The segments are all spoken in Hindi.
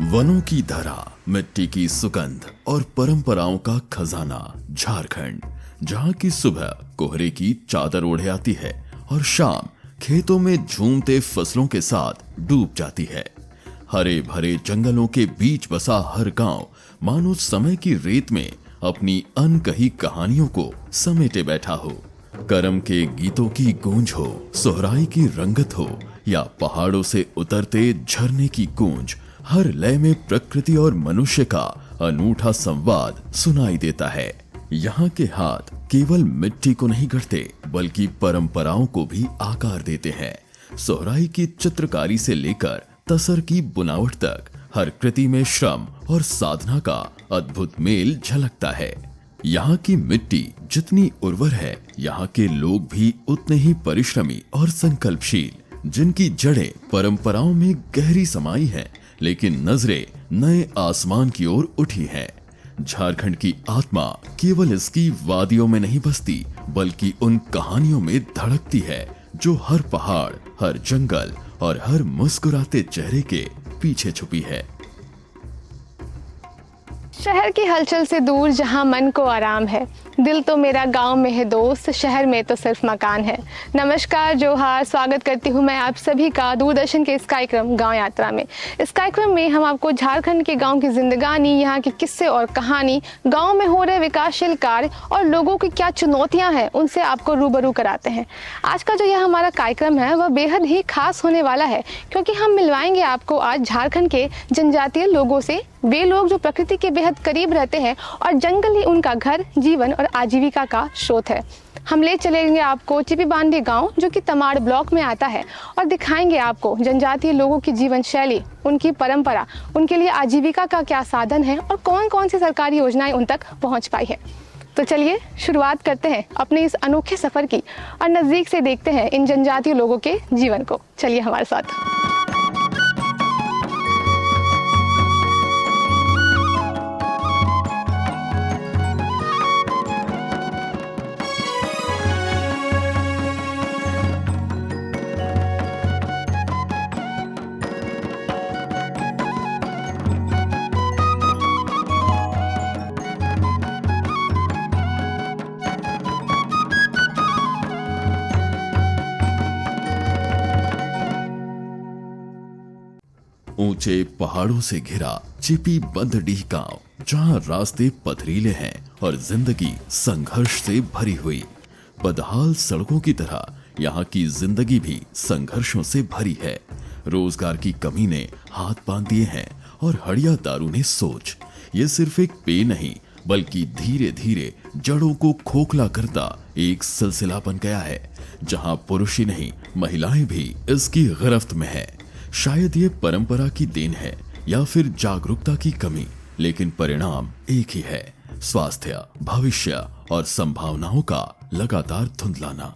वनों की धरा, मिट्टी की सुगंध और परंपराओं का खजाना झारखंड, जहां की सुबह कोहरे की चादर ओढ़े आती है और शाम खेतों में झूमते फसलों के साथ डूब जाती है। हरे भरे जंगलों के बीच बसा हर गांव मानो समय की रेत में अपनी अनकही कहानियों को समेटे बैठा हो। करम के गीतों की गूंज हो, सोहराई की रंगत हो या पहाड़ों से उतरते झरने की गूंज, हर लय में प्रकृति और मनुष्य का अनूठा संवाद सुनाई देता है। यहाँ के हाथ केवल मिट्टी को नहीं गढ़ते बल्कि परंपराओं को भी आकार देते हैं। सोहराई की चित्रकारी से लेकर तसर की बुनावट तक हर कृति में श्रम और साधना का अद्भुत मेल झलकता है। यहाँ की मिट्टी जितनी उर्वर है, यहाँ के लोग भी उतने ही परिश्रमी और संकल्पशील, जिनकी जड़ें परंपराओं में गहरी समाई हैं, लेकिन नजरें नए आसमान की ओर उठी हैं। झारखंड की आत्मा केवल इसकी वादियों में नहीं बसती बल्कि उन कहानियों में धड़कती है जो हर पहाड़, हर जंगल और हर मुस्कुराते चेहरे के पीछे छुपी है। शहर की हलचल से दूर जहां मन को आराम है, दिल तो मेरा गांव में है दोस्त, शहर में तो सिर्फ मकान है। नमस्कार, जोहार, स्वागत करती हूं मैं आप सभी का दूरदर्शन के इस कार्यक्रम गांव यात्रा में। इस कार्यक्रम में हम आपको झारखंड के गांव की जिंदगानी, यहाँ के किस्से और कहानी, गांव में हो रहे विकासशील कार्य और लोगों की क्या चुनौतियां हैं, उनसे आपको रूबरू कराते हैं। आज का जो यह हमारा कार्यक्रम है वह बेहद ही खास होने वाला है, क्योंकि हम मिलवाएंगे आपको आज झारखंड के जनजातीय लोगों से। वे लोग जो प्रकृति के बेहद करीब रहते हैं और जंगल ही उनका घर, जीवन और आजीविका का स्रोत है। हम ले चलेंगे आपको चिपीबांधी गांव, जो कि तमाड़ ब्लॉक में आता है, और दिखाएंगे आपको जनजातीय लोगों की जीवन शैली, उनकी परंपरा, उनके लिए आजीविका का क्या साधन है और कौन कौन सी सरकारी योजनाएं उन तक पहुंच पाई है। तो चलिए शुरुआत करते हैं अपने इस अनोखे सफर की और नजदीक से देखते हैं इन जनजातीय लोगों के जीवन को। चलिए हमारे साथ। ऊंचे पहाड़ों से घिरा चिपीबंधडीह गांव, जहां रास्ते पथरीले हैं और जिंदगी संघर्ष से भरी हुई। बदहाल सड़कों की तरह यहाँ की जिंदगी भी संघर्षों से भरी है। रोजगार की कमी ने हाथ बांध दिए हैं और हड़िया दारू ने सोच। ये सिर्फ एक पेय नहीं बल्कि धीरे धीरे जड़ों को खोखला करता एक सिलसिला बन गया है, जहां पुरुष ही नहीं महिलाएं भी इसकी गिरफ्त में है। शायद ये परंपरा की देन है या फिर जागरूकता की कमी, लेकिन परिणाम एक ही है: स्वास्थ्य, भविष्य और संभावनाओं का लगातार धुंधलाना।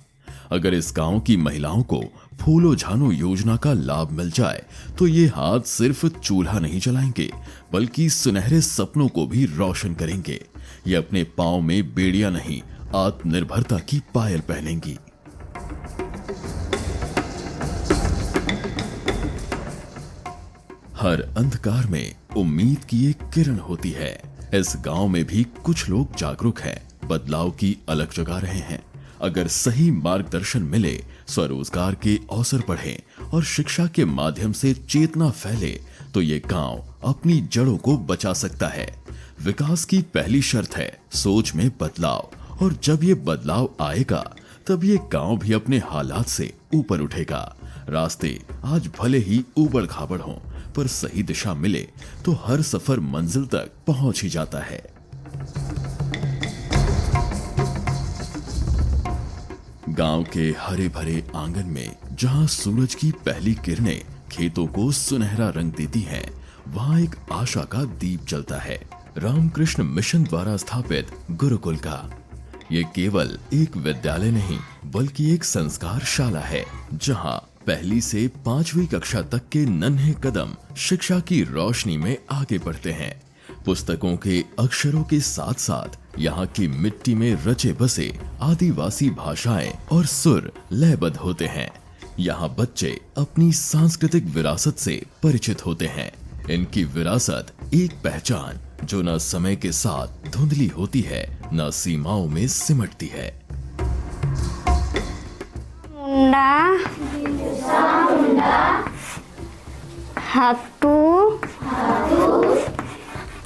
अगर इस गांव की महिलाओं को फूलो झानो योजना का लाभ मिल जाए तो ये हाथ सिर्फ चूल्हा नहीं जलाएंगे बल्कि सुनहरे सपनों को भी रोशन करेंगे। ये अपने पांव में बेड़ियां नहीं, आत्मनिर्भरता की पायल पहनेंगी। हर अंधकार में उम्मीद की एक किरण होती है। इस गांव में भी कुछ लोग जागरूक हैं, बदलाव की अलग जगा रहे हैं। अगर सही मार्गदर्शन मिले, स्वरोजगार के अवसर बढ़े और शिक्षा के माध्यम से चेतना फैले, तो ये गांव अपनी जड़ों को बचा सकता है। विकास की पहली शर्त है सोच में बदलाव, और जब ये बदलाव आएगा तब ये गांव भी अपने हालात से ऊपर उठेगा। रास्ते आज भले ही ऊबड़ खाबड़ हों, पर सही दिशा मिले तो हर सफर मंजिल तक पहुंच ही जाता है। गांव के हरे भरे आंगन में जहां सूरज की पहली किरणें खेतों को सुनहरा रंग देती हैं, वहां एक आशा का दीप जलता है, रामकृष्ण मिशन द्वारा स्थापित गुरुकुल का। ये केवल एक विद्यालय नहीं बल्कि एक संस्कारशाला है, जहां पहली से 5वीं कक्षा तक के नन्हे कदम शिक्षा की रोशनी में आगे बढ़ते हैं। पुस्तकों के अक्षरों के साथ साथ यहाँ की मिट्टी में रचे बसे आदिवासी भाषाएं और सुर लयबद्ध होते हैं। यहाँ बच्चे अपनी सांस्कृतिक विरासत से परिचित होते हैं। इनकी विरासत एक पहचान जो न समय के साथ धुंधली होती है न सीमाओं में सिमटती है। मुंडा हाथू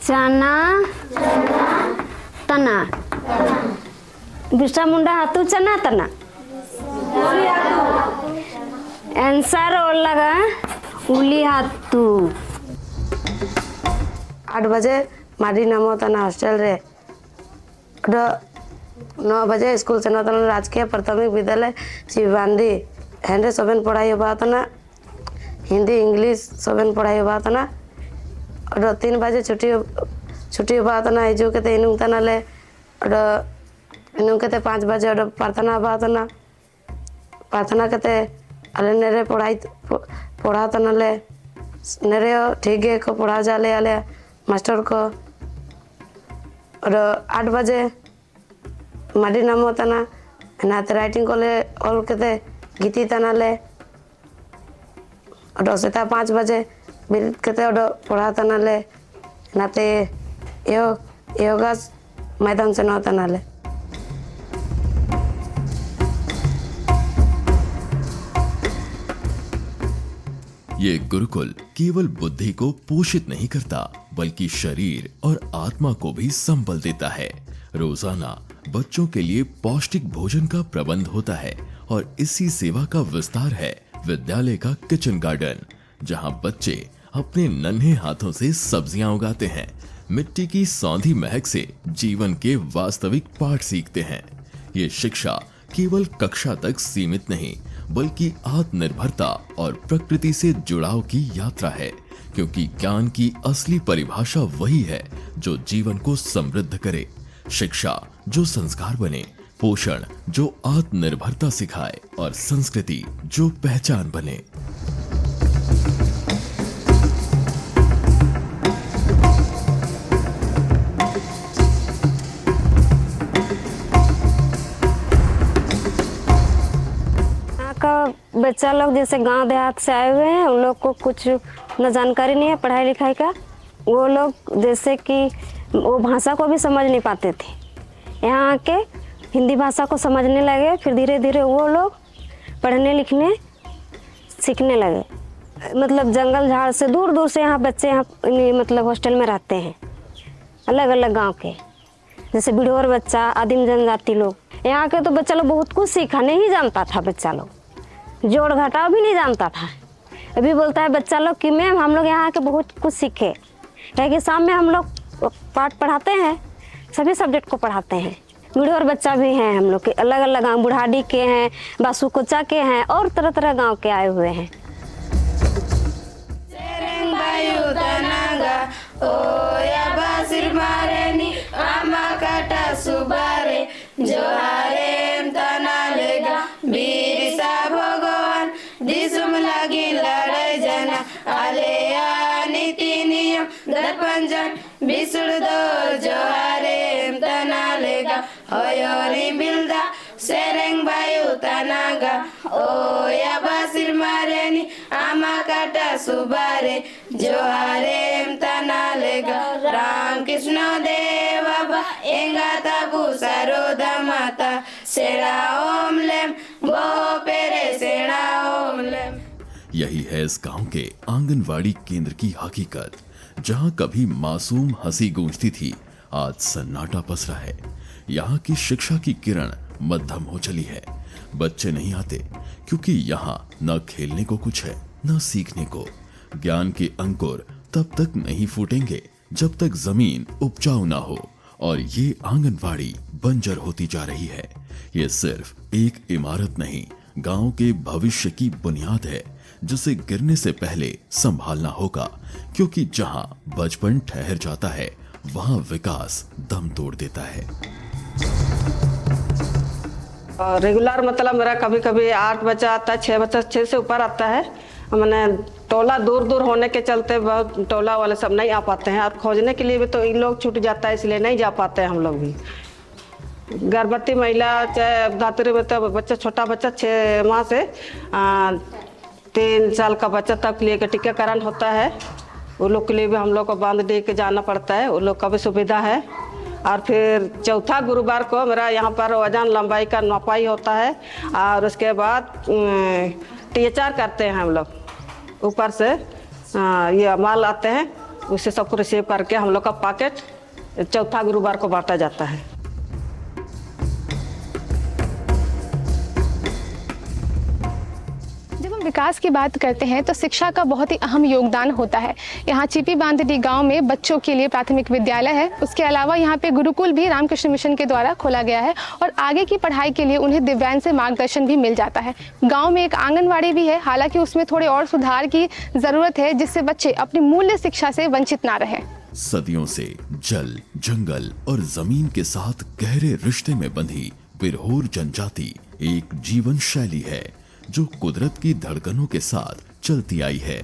चना तना बिरसा मुंडा हाथू चना तना आंसर और लगा उली हाथू 8 बजे मारी नामो तना हॉस्टेल रे 9 बजे स्कूल से तना राजकीय प्राथमिक विद्यालय शिवांदी हेंडे सोबेन पढ़ाई हुआ तना हिंदी इंग्लिश सोबेन पढ़ाई हुआ तना और 3 बजे छुट्टी हुआ तना हिजू के इनुंग तना ले और इनुंग के 5 बजे और प्रार्थना हुआ तना प्रार्थना के अले नेरे पढ़ा तना ले नेरे ठीक है को पढ़ा जाले आले मास्टर को और 8 बजे माडी नाम तना नाते राइटिंग को ले ऑल के गीती तना ले और सेता 5 बजे बिल के और पढ़ा तना ले नाते योगा मैदान से न तना ले। ये गुरुकुल केवल बुद्धि को पोषित नहीं करता बल्कि शरीर और आत्मा को भी संबल देता है। रोजाना बच्चों के लिए पौष्टिक भोजन का प्रबंध होता है और इसी सेवा का विस्तार है विद्यालय का किचन गार्डन, जहां बच्चे अपने नन्हे हाथों से सब्जियां उगाते हैं, मिट्टी की सौंधी महक से जीवन के वास्तविक पाठ सीखते हैं। ये शिक्षा केवल कक्षा तक सीमित नहीं बल्कि आत्मनिर्भरता और प्रकृति से जुड़ाव की यात्रा है, क्योंकि ज्ञान की असली परिभाषा वही है जो जीवन को समृद्ध करे, शिक्षा जो संस्कार बने, पोषण जो आत्मनिर्भरता सिखाए और संस्कृति जो पहचान बने। बच्चा लोग जैसे गांव देहात से आए हुए हैं, उन लोग को कुछ न जानकारी नहीं है पढ़ाई लिखाई का। वो लोग जैसे कि वो भाषा को भी समझ नहीं पाते थे, यहाँ आके हिंदी भाषा को समझने लगे, फिर धीरे धीरे वो लोग पढ़ने लिखने सीखने लगे। मतलब जंगल झाड़ से दूर दूर से यहाँ बच्चे यहाँ मतलब हॉस्टल में रहते हैं, अलग अलग गांव के, जैसे बिढ़ोर बच्चा, आदिम जनजाति लोग। यहाँ के तो बच्चा लोग बहुत कुछ सीखा नहीं जानता था, बच्चा लोग जोड़ घटाव भी नहीं जानता था। अभी बोलता है बच्चा लोग कि मैम हम लोग यहाँ के बहुत कुछ सीखे, क्योंकि शाम में हम लोग पाठ पढ़ाते हैं, सभी सब्जेक्ट को पढ़ाते हैं। बिढ़ोर बच्चा भी हैं हम लोग के, अलग अलग गाँव, बुढ़ाडी के हैं, बासुकोचा के हैं और तरह तरह गाँव के आए हुए हैं। बिसुड़ दो जोहारे तना लेगा होयोरी बिल्दा सेरेंग बायु तनागा ओ या बासिर मारेनी आमा काटा सुबारे जोहारे तना लेगा राम कृष्ण देवा एंगा ताबू सरोदा माता सेड़ा ओम लेम बो पेरे सेड़ा ओम लेम। यही है इस गांव के आंगनवाड़ी केंद्र की हकीकत, जहां कभी मासूम हंसी गूंजती थी, आज सन्नाटा पसरा है। यहाँ की शिक्षा की किरण मध्यम हो चली है। बच्चे नहीं आते क्योंकि यहाँ न खेलने को कुछ है न सीखने को। ज्ञान के अंकुर तब तक नहीं फूटेंगे जब तक जमीन उपजाऊ ना हो, और ये आंगनवाड़ी बंजर होती जा रही है। ये सिर्फ एक इमारत नहीं, गांव के भविष्य की बुनियाद है, जिसे गिरने से पहले संभालना होगा, क्योंकि जहां बचपन ठहर जाता है वहां विकास दम तोड़ देता है। रेगुलर मतलब मेरा कभी कभी 8 बच्चा आता है, 6 बच्चा 6 से ऊपर आता है। मैंने टोला दूर दूर होने के चलते बहुत टोला वाले सब नहीं आ पाते हैं, और खोजने के लिए भी तो इन लोग छूट जाता है, इसलिए नहीं जा पाते हैं हम लोग भी। गर्भवती महिला चाहे धातु में तो बच्चा, छोटा बच्चा 6 माह से 3 साल का बच्चा तक लिए टीकाकरण होता है। उन लोग के लिए भी हम लोग को बांध दे के जाना पड़ता है, उन लोग का भी सुविधा है। और फिर चौथा गुरुवार को मेरा यहाँ पर वजन लंबाई का नापाई होता है और उसके बाद THR करते हैं हम लोग। ऊपर से ये माल आते हैं, उससे सबको रिसीव करके हम लोग का पैकेट चौथा गुरुवार को बांटा जाता है। जब हम विकास की बात करते हैं तो शिक्षा का बहुत ही अहम योगदान होता है। यहाँ चिपी बांधडी गांव में बच्चों के लिए प्राथमिक विद्यालय है। उसके अलावा यहाँ पे गुरुकुल भी रामकृष्ण मिशन के द्वारा खोला गया है और आगे की पढ़ाई के लिए उन्हें दिव्यांग से मार्गदर्शन भी मिल जाता है। गाँव में एक आंगनवाड़ी भी है, हालांकि उसमें थोड़े और सुधार की जरूरत है जिससे बच्चे अपनी मूल्य शिक्षा से वंचित ना रहे। सदियों से जल, जंगल और जमीन के साथ गहरे रिश्ते में बंधी बिरहोर जनजाति एक जीवन शैली है जो कुदरत की धड़कनों के साथ चलती आई है।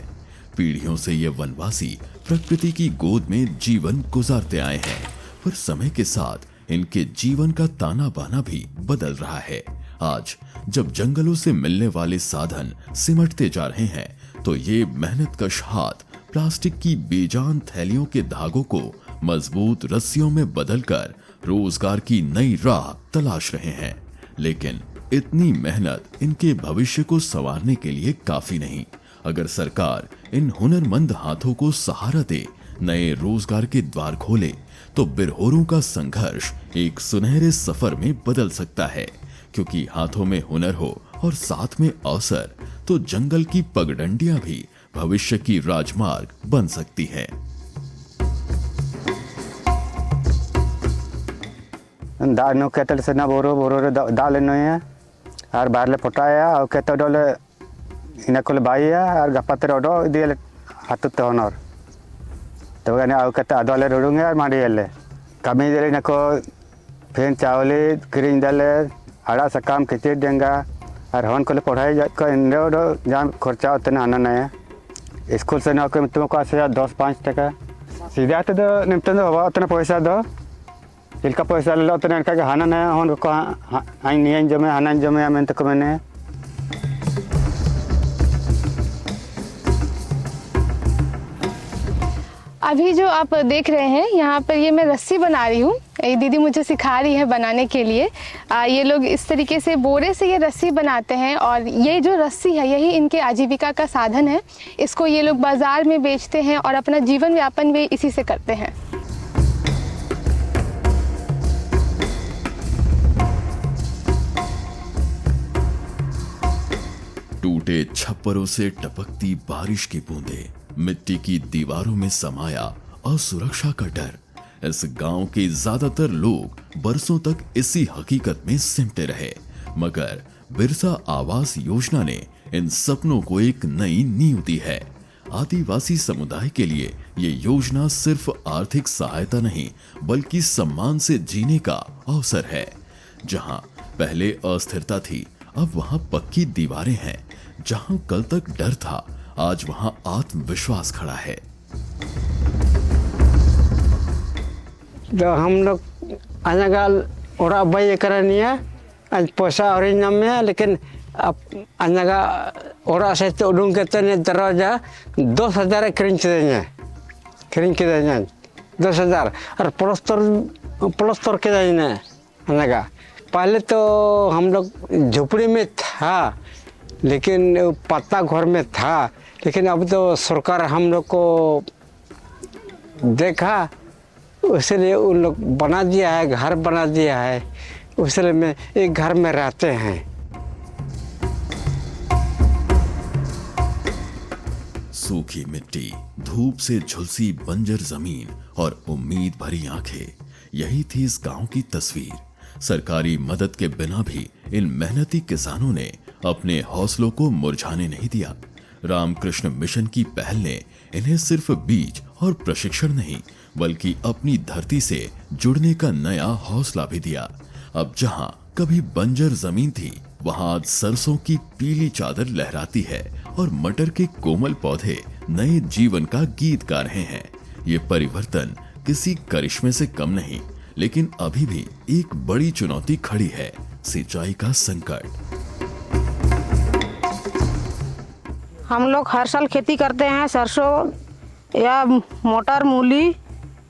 पीढ़ियों से ये वनवासी प्रकृति की गोद में जीवन गुजारते आए हैं, पर समय के साथ इनके जीवन का ताना बाना भी बदल रहा है। आज जब जंगलों से मिलने वाले साधन सिमटते जा रहे हैं तो ये मेहनतकश हाथ प्लास्टिक की बेजान थैलियों के धागों को मजबूत रस्सियों में बदलकर रोजगार की नई राह तलाश रहे हैं। लेकिन इतनी मेहनत इनके भविष्य को संवारने के लिए काफी नहीं। अगर सरकार इन हुनरमंद हाथों को सहारा दे, नए रोजगार के द्वार खोले, तो बिरहोरों का संघर्ष एक सुनहरे सफर में बदल सकता है। क्योंकि हाथों में हुनर हो और साथ में अवसर, तो जंगल की पगडंडियां भी भविष्य की राजमार्ग बन सकती है। दानो केतल से ना बोरो बोरो दाल नोया और बाहर पटाया और केतल डोले इन को बाइया और गपाते रोडो दिए हाथ होनर तो गने आउ केता आदले रोडुंगे और मारियले कमी दले नको फेन चावले क्रीम दले आड़ा सकाम खिचड़ी देंगा और हन को पढ़ाई को इंडो जहाँ खर्चा होते ना आना नया स्कूल से ना को तुमको आसे 10-5 टका सीधा तो निम्तन हवा उतना पैसा दो इनका पैसा ले लो तो इनका हाना नया हन को आई नहीं जमे हाना जमे मैं तो मैंने अभी जो आप देख रहे हैं यहाँ पर ये मैं रस्सी बना रही हूँ। ये दीदी मुझे सिखा रही है बनाने के लिए। ये लोग इस तरीके से बोरे से ये रस्सी बनाते हैं और ये जो रस्सी है यही इनके आजीविका का साधन है। इसको ये लोग बाजार में बेचते हैं और अपना जीवन यापन भी इसी से करते हैं। टूटे छप्परों से टपकती बारिश की बूंदें, मिट्टी की दीवारों में समाया असुरक्षा का डर। इस गांव के ज्यादातर लोग बरसों तक इसी हकीकत में सिमटे रहे, मगर बिरसा आवास योजना ने इन सपनों को एक नई नींव दी है। आदिवासी समुदाय के लिए ये योजना सिर्फ आर्थिक सहायता नहीं बल्कि सम्मान से जीने का अवसर है। जहां पहले अस्थिरता थी, अब वहां पक्की दीवारें हैं। जहां कल तक डर था, आज वहां आत्मविश्वास खड़ा है। तो हम लोग अनगाल और अब्बाई करनिया आज पैसा और नाम में, लेकिन अब अनगा और से तो उड़ूंग के तने दरवाजा 10,000 खरीद के देंगे 10,000 और प्लस्तर के देंगे अनगा। पहले तो हम लोग झोपड़ी में था, लेकिन पत्ता घर में था, लेकिन अब तो सरकार हम लोग को देखा, इसलिए उन लोग बना दिया है, घर बना दिया है, इसलिए में एक घर में रहते हैं। सूखी मिट्टी, धूप से झुलसी बंजर जमीन और उम्मीद भरी आंखें, यही थी इस गांव की तस्वीर। सरकारी मदद के बिना भी इन मेहनती किसानों ने अपने हौसलों को मुरझाने नहीं दिया। रामकृष्ण मिशन की पहल ने इन्हें सिर्फ बीज और प्रशिक्षण नहीं बल्कि अपनी धरती से जुड़ने का नया हौसला भी दिया। अब जहां कभी बंजर जमीन थी, वहां आज सरसों की पीली चादर लहराती है और मटर के कोमल पौधे नए जीवन का गीत गा रहे हैं। ये परिवर्तन किसी करिश्मे से कम नहीं, लेकिन अभी भी एक बड़ी चुनौती खड़ी है, सिंचाई का संकट। हम लोग हर साल खेती करते हैं, सरसों या मटर, मूली,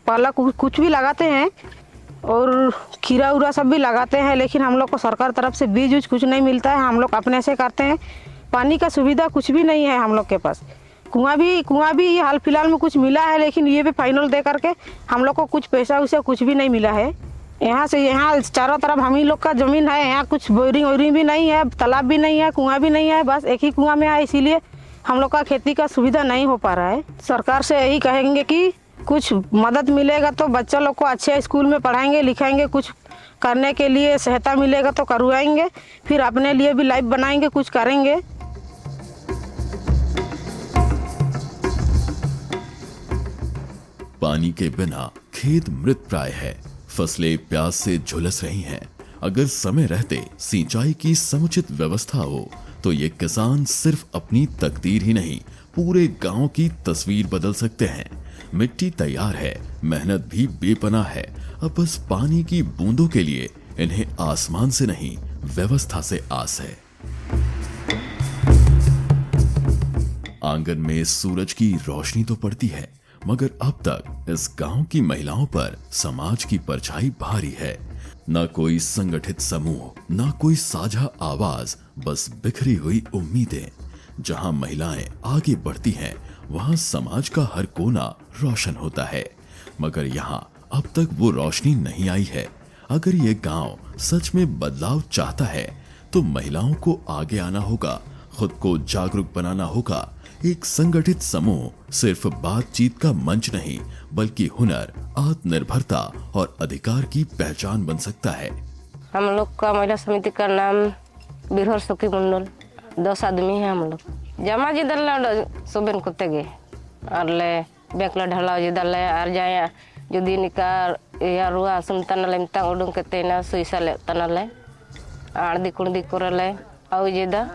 पालक कुछ भी लगाते हैं और खीरा उरा सब भी लगाते हैं, लेकिन हम लोग को सरकार तरफ से बीज उज कुछ नहीं मिलता है। हम लोग अपने से करते हैं। पानी का सुविधा कुछ भी नहीं है हम लोग के पास। कुआं भी हाल फिलहाल में कुछ मिला है, लेकिन ये भी फाइनल दे करके हम लोग को कुछ पैसा वैसा कुछ भी नहीं मिला है। यहाँ चारों तरफ हम ही लोग का ज़मीन है। यहाँ कुछ बोरिंग वोरिंग भी नहीं है, तालाब भी नहीं है, कुआं भी नहीं है, बस एक ही कुआं में है। इसीलिए हम लोग का खेती का सुविधा नहीं हो पा रहा है। सरकार से यही कहेंगे कि कुछ मदद मिलेगा तो बच्चा लोग को अच्छे स्कूल में पढ़ाएंगे लिखाएंगे, कुछ करने के लिए सहायता मिलेगा तो करवाएंगे, फिर अपने लिए भी लाइफ बनाएंगे, कुछ करेंगे। पानी के बिना खेत मृत प्राय है, फसलें प्यास से झुलस रही हैं। अगर समय रहते सिंचाई की समुचित व्यवस्था हो तो ये किसान सिर्फ अपनी तकदीर ही नहीं, पूरे गांव की तस्वीर बदल सकते हैं। मिट्टी तैयार है, मेहनत भी बेपनाह है। अब बस पानी की बूंदों के लिए इन्हें आसमान से नहीं, व्यवस्था से आस है। आंगन में सूरज की रोशनी तो पड़ती है, मगर अब तक इस गांव की महिलाओं पर समाज की परछाई भारी है। न कोई संगठित समूह, न कोई साझा आवाज, बस बिखरी हुई उम्मीदें। जहां महिलाएं आगे बढ़ती हैं, वहां समाज का हर कोना रोशन होता है। मगर यहां अब तक वो रोशनी नहीं आई है। अगर ये गांव सच में बदलाव चाहता है तो महिलाओं को आगे आना होगा, खुद को जागरूक बनाना होगा। एक संगठित समूह सिर्फ बातचीत का मंच नहीं, बल्कि हुनर, आत्मनिर्भरता और अधिकार की पहचान बन सकता है। हम लोग का महिला समिति का नाम बिरहर सखी मंडल, 10 आदमी है हम लोग। जमा जिदल सुबेन कुत्ते गे और ले बैंक ला ढलाव जिदल और जाए जुदी निकार या रुआ सुनता ले मिता उडुंग कते ना सुइसा ले तनले आड़दी कुंडी करले आउ जिदा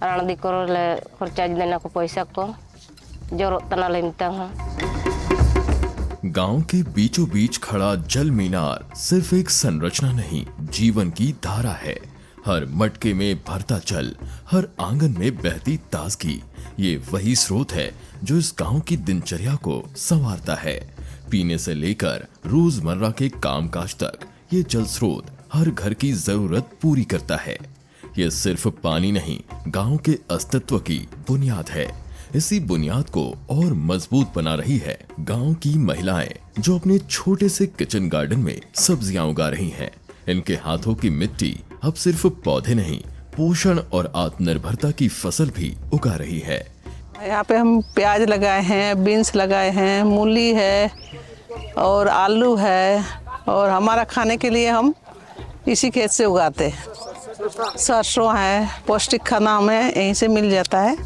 आड़दी करले खर्चा देना को पैसा को जरूरत तनले मिता। गांव के बीचों बीच खड़ा जल मीनार सिर्फ एक संरचना नहीं, जीवन की धारा है। हर मटके में भरता जल, हर आंगन में बहती ताजगी, ये वही स्रोत है जो इस गांव की दिनचर्या को संवारता है। पीने से लेकर रोजमर्रा के कामकाज तक ये जल स्रोत हर घर की जरूरत पूरी करता है। ये सिर्फ पानी नहीं, गांव के अस्तित्व की बुनियाद है। इसी बुनियाद को और मजबूत बना रही है गांव की महिलाएं, जो अपने छोटे से किचन गार्डन में सब्जियां उगा रही हैं। इनके हाथों की मिट्टी अब सिर्फ पौधे नहीं, पोषण और आत्मनिर्भरता की फसल भी उगा रही है। यहाँ पे हम प्याज लगाए हैं, बीन्स लगाए हैं, मूली है और आलू है, और हमारा खाने के लिए हम इसी खेत से उगाते हैं। सरसों है, पौष्टिक खाना हमें यहीं से मिल जाता है।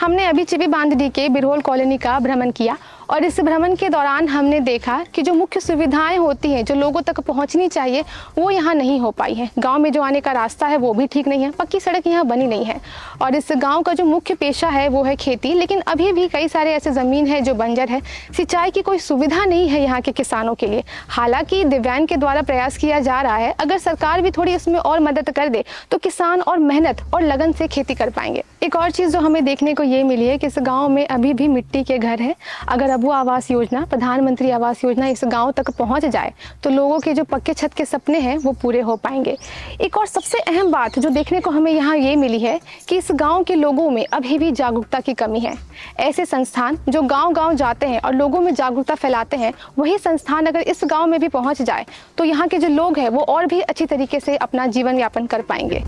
हमने अभी चिबी बांधडी के बिरहोल कॉलोनी का भ्रमण किया और इस भ्रमण के दौरान हमने देखा कि जो मुख्य सुविधाएं होती हैं, जो लोगों तक पहुंचनी चाहिए, वो यहाँ नहीं हो पाई है। गांव में जो आने का रास्ता है वो भी ठीक नहीं है, पक्की सड़क यहाँ बनी नहीं है। और इस गांव का जो मुख्य पेशा है वो है खेती, लेकिन अभी भी कई सारे ऐसे ज़मीन है जो बंजर है। सिंचाई की कोई सुविधा नहीं है यहाँ के किसानों के लिए। हालांकि दिव्यांग के द्वारा प्रयास किया जा रहा है, अगर सरकार भी थोड़ी इसमें और मदद कर दे तो किसान और मेहनत और लगन से खेती कर पाएंगे। एक और चीज़ जो हमें देखने को ये मिली है कि इस गाँव में अभी भी मिट्टी के घर है। अगर अबू आवास योजना, प्रधानमंत्री आवास योजना इस गांव तक पहुंच जाए तो लोगों के जो पक्के छत के सपने हैं वो पूरे हो पाएंगे। एक और सबसे अहम बात जो देखने को हमें यहाँ ये मिली है कि इस गांव के लोगों में अभी भी जागरूकता की कमी है। ऐसे संस्थान जो गांव-गांव जाते हैं और लोगों में जागरूकता फैलाते हैं, वही संस्थान अगर इस गाँव में भी पहुँच जाए तो यहाँ के जो लोग हैं वो और भी अच्छी तरीके से अपना जीवन यापन कर पाएंगे।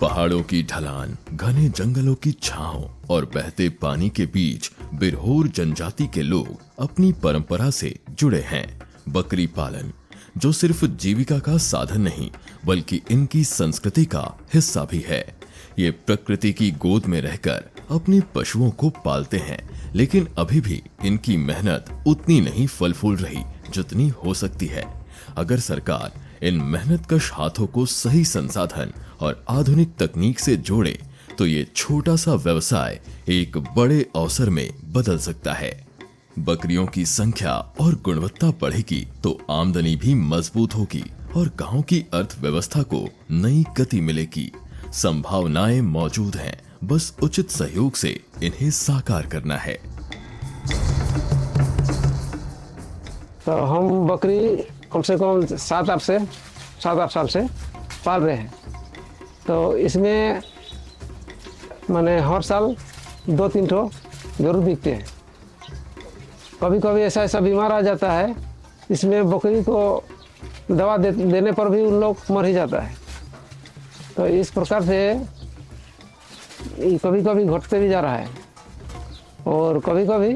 पहाड़ों की ढलान, घने जंगलों की छांव और बहते पानी के बीच बिरहोर जनजाति के लोग अपनी परंपरा से जुड़े हैं। बकरी पालन जो सिर्फ जीविका का साधन नहीं, बल्कि इनकी संस्कृति का हिस्सा भी है। ये प्रकृति की गोद में रहकर अपने पशुओं को पालते हैं, लेकिन अभी भी इनकी मेहनत उतनी नहीं फल फूल रही जितनी हो सकती है। अगर सरकार इन मेहनतकश हाथों को सही संसाधन और आधुनिक तकनीक से जोड़े तो ये छोटा सा व्यवसाय एक बड़े अवसर में बदल सकता है। बकरियों की संख्या और गुणवत्ता बढ़ेगी तो आमदनी भी मजबूत होगी और गांव की अर्थव्यवस्था को नई गति मिलेगी। संभावनाएं मौजूद हैं, बस उचित सहयोग से इन्हें साकार करना है। तो हम बकरी कम से कम 7-8 साल से पाल रहे हैं। तो इसमें मैंने हर साल 2-3 ठो जरूर बिकते हैं। कभी कभी ऐसा बीमार आ जाता है, इसमें बकरी को दवा देने पर भी उन लोग मर ही जाता है। तो इस प्रकार से कभी कभी घटते भी जा रहा है और कभी कभी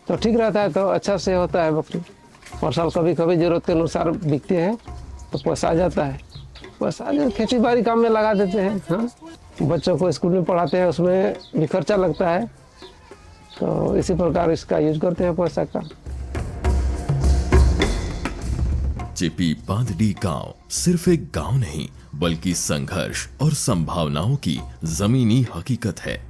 तो ठीक रहता है, तो अच्छा से होता है बकरी। और साल कभी कभी जरूरत के अनुसार बिकते हैं तो पैसा आ जाता है। पैसा जो खेती बाड़ी काम में लगा देते हैं। हाँ, बच्चों को स्कूल में पढ़ाते हैं, उसमें भी खर्चा लगता है। तो इसी प्रकार इसका यूज करते हैं पैसा का। चिपी बांधडी गांव सिर्फ एक गांव नहीं बल्कि संघर्ष और संभावनाओं की जमीनी हकीकत है।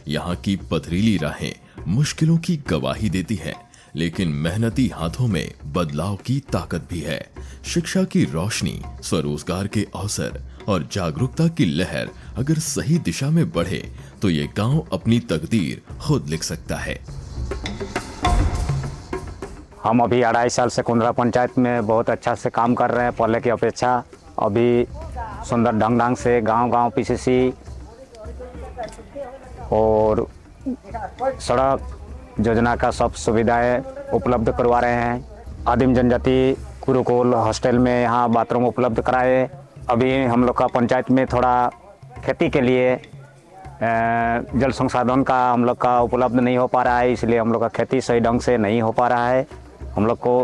यहाँ की पथरीली राहें मुश्किलों की गवाही देती हैं, लेकिन मेहनती हाथों में बदलाव की ताकत भी है। शिक्षा की रोशनी, स्वरोजगार के अवसर और जागरूकता की लहर अगर सही दिशा में बढ़े तो ये गांव अपनी तकदीर खुद लिख सकता है। हम अभी 2.5 साल से कुंदरा पंचायत में बहुत अच्छा से काम कर रहे हैं। पहले की अपेक्षा अभी सुंदर ढंग से गांव पीसीसी और सड़क योजना का सब सुविधाएं उपलब्ध करवा रहे हैं। आदिम जनजाति गुरुकुल हॉस्टल में यहाँ बाथरूम उपलब्ध कराए। अभी हम लोग का पंचायत में थोड़ा खेती के लिए जल संसाधन का हम लोग का उपलब्ध नहीं हो पा रहा है, इसलिए हम लोग का खेती सही ढंग से नहीं हो पा रहा है। हम लोग को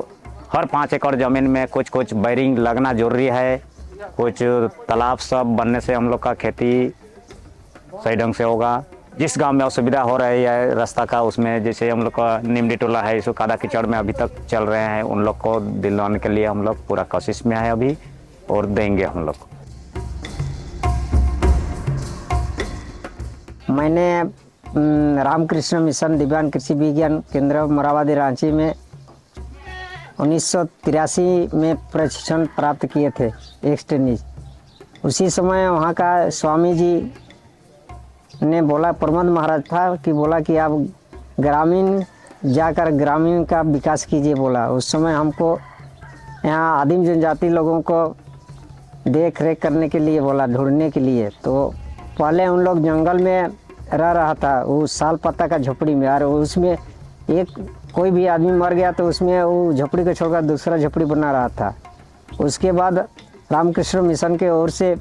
हर 5 एकड़ ज़मीन में कुछ बैरिंग लगना जरूरी है। कुछ तालाब सब बनने से हम लोग का खेती सही ढंग से होगा। जिस गांव में असुविधा हो रही है रास्ता का, उसमें जैसे हम लोग का निमडी टोला है, इसको कादा कीचड़ में अभी तक चल रहे हैं, उन लोग को दिलवाने के लिए हम लोग पूरा कोशिश में है अभी, और देंगे हम लोग। मैंने रामकृष्ण मिशन दिव्यांग कृषि विज्ञान केंद्र मोराबादी रांची में 1983 में प्रशिक्षण प्राप्त किए थे एक्सटेनिज। उसी समय वहाँ का स्वामी जी ने बोला, प्रमोद महाराज था कि बोला कि आप ग्रामीण जाकर ग्रामीण का विकास कीजिए बोला। उस समय हमको यहाँ आदिम जनजाति लोगों को देख रेख करने के लिए बोला, ढूंढने के लिए। तो पहले उन लोग जंगल में रह रहा था, वो साल पत्ता का झोपड़ी में, और उसमें एक कोई भी आदमी मर गया तो उसमें वो झोपड़ी को छोड़कर दूसरा झोपड़ी बना रहा था। उसके बाद रामकृष्ण मिशन के ओर से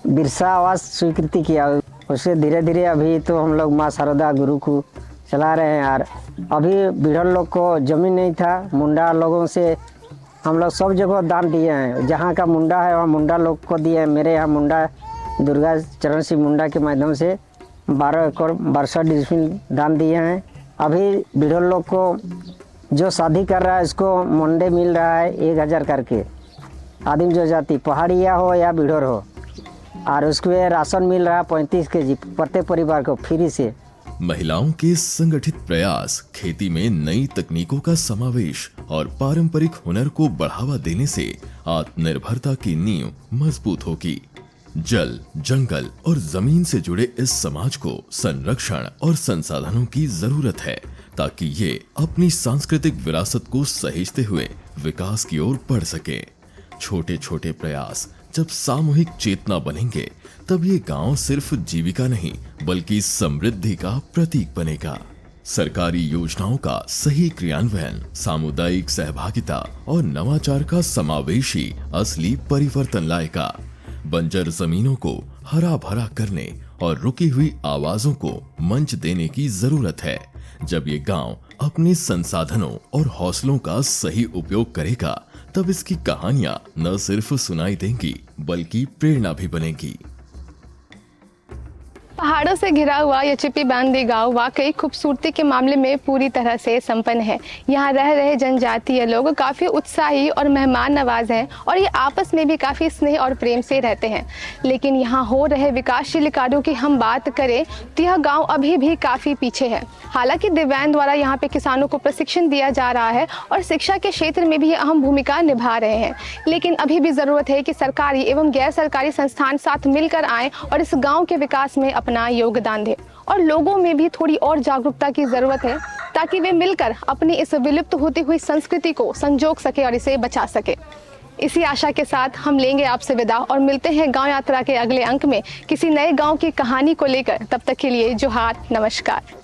बिरसा आवास स्वीकृति किया। उससे धीरे धीरे अभी तो हम लोग माँ शारदा गुरु को चला रहे हैं। और अभी बिढ़ल लोग को ज़मीन नहीं था, मुंडा लोगों से हम लोग सब जगह दान दिए हैं। जहाँ का मुंडा है वहाँ मुंडा लोग को दिए हैं। मेरे यहाँ मुंडा दुर्गा चरण सिंह मुंडा के माध्यम से 12 एकड़ 62 डिसमिल दान दिए हैं। अभी बिढ़ल लोग को जो शादी कर रहा है उसको मंडे मिल रहा है 1000 करके, आदिम जनजाति पहाड़िया हो या बिढ़र हो, और उसके राशन मिल रहा है 35 केजी प्रत्येक परिवार को फ्री से। महिलाओं के संगठित प्रयास, खेती में नई तकनीकों का समावेश और पारंपरिक हुनर को बढ़ावा देने से आत्मनिर्भरता की नींव मजबूत होगी। जल, जंगल और जमीन से जुड़े इस समाज को संरक्षण और संसाधनों की जरूरत है ताकि ये अपनी सांस्कृतिक विरासत को सहेजते हुए विकास की ओर बढ़ सके। छोटे छोटे प्रयास जब सामूहिक चेतना बनेंगे तब ये गांव सिर्फ जीविका नहीं बल्कि समृद्धि का प्रतीक बनेगा। सरकारी योजनाओं का सही क्रियान्वयन, सामुदायिक सहभागिता और नवाचार का समावेश ही असली परिवर्तन लाएगा। बंजर जमीनों को हरा भरा करने और रुकी हुई आवाजों को मंच देने की जरूरत है। जब ये गांव अपने संसाधनों और हौसलों का सही उपयोग करेगा तब इसकी कहानियां न सिर्फ सुनाई देंगी बल्कि प्रेरणा भी बनेगी। पहाड़ों से घिरा हुआ ये चिपी बांदी गांव वाकई खूबसूरती के मामले में पूरी तरह से संपन्न है। यहाँ रह रहे जनजातीय लोग काफ़ी उत्साही और मेहमान नवाज हैं और ये आपस में भी काफ़ी स्नेह और प्रेम से रहते हैं। लेकिन यहाँ हो रहे विकासशील कार्यों की हम बात करें तो यह गाँव अभी भी काफ़ी पीछे है। हालांकि दिव्यांग द्वारा यहाँ पे किसानों को प्रशिक्षण दिया जा रहा है और शिक्षा के क्षेत्र में भी अहम भूमिका निभा रहे हैं, लेकिन अभी भी ज़रूरत है कि सरकारी एवं गैर सरकारी संस्थान साथ मिलकर आएँ और इस गाँव के विकास में अपना योगदान दें। और लोगों में भी थोड़ी और जागरूकता की ज़रूरत है ताकि वे मिलकर अपनी इस विलुप्त होती हुई संस्कृति को संजोग सके और इसे बचा सके। इसी आशा के साथ हम लेंगे आपसे विदा और मिलते हैं गांव यात्रा के अगले अंक में किसी नए गांव की कहानी को लेकर। तब तक के लिए जोहार, नमस्कार।